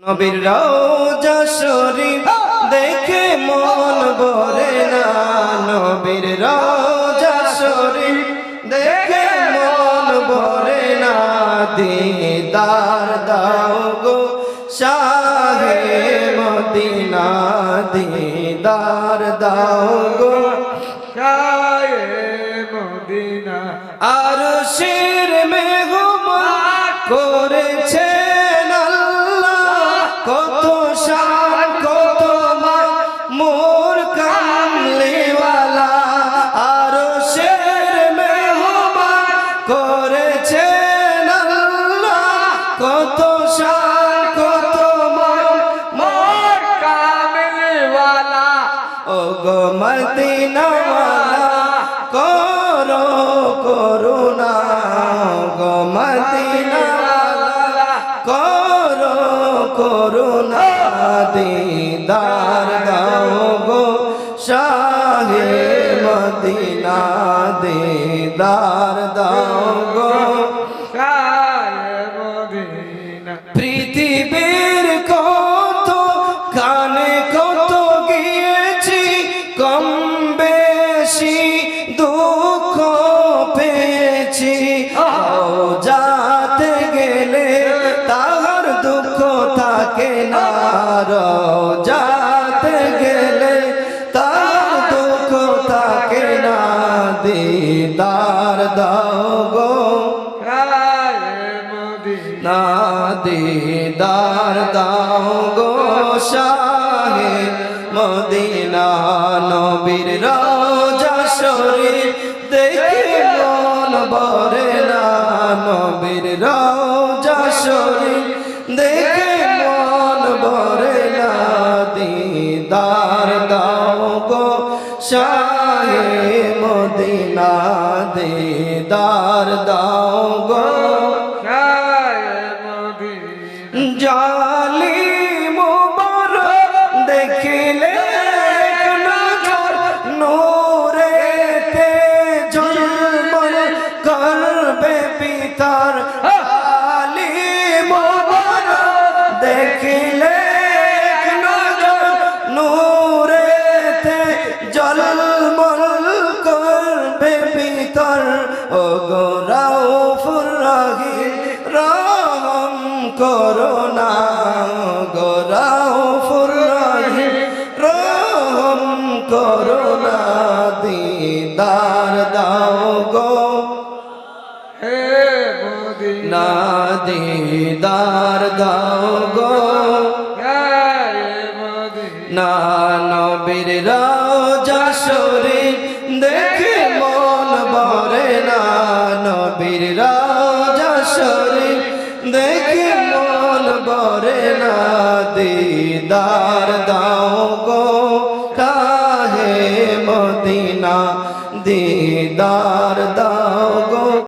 নবীর রওজা শরীফ দেখে মন ভরে না, নবীর রওজা শরীফ দেখে মন ভরে না। দিদার দাও গো শাহে মদিনা, দিদার দাও গো শাহে মদিনা। আরশের মেহমান করেছেন আল্লাহ, কত শান কত মান মোর কামলিওয়ালা। আরশের মেহমান করেছেন আল্লাহ, কত শান কত মান মোর কামলিওয়ালা। ও গো মদিনাওয়ালা করো করুণা, গো মদিনাওয়ালা করো করুণা। দিদার দাও গো শাহে মদিনা, দিদার দাও গো শাহে মদিনা। পৃথিবীর কত কানে কত গিয়েছি, কম বেশি দুঃখ পেয়েছি। যাতে গেলে তাহার দুঃখ থাকে না, যাতে গেলে তার দুঃখ থাকে না। দিদার দাও গো শাহে মদিনা। না, দিদার দাও গো শাহে মদিনা। নবীর রওজা শরীফ দেখে মন ভরে না, নবীর রওজা শরীফ দেখে মন ভরে না। দিদার দাও গো শাহে মদিনা, দিদার দাও গো শাহে মদিনা। জালিম মুবারক দেখিলে নজর নূরেতে ঝলমল করবে পিতার। জালিম মুবারক দেখিলে নজর নূরেতে ঝলমল করবে পিতার। ও গো রাউফুর রহিম রহম করুণা, গো রাউফুর রহিম রহম করুণা। দিদার দাও গো হে মদিনা। না, দিদার দাও গো শাহে মদিনা। না। নবীর রওজা শরীফ দেখে মন ভরে না, নবীর রওজা শরীফ দেখে মন ভরে না। দিদার দাও গো শাহে মদিনা, দিদার দাও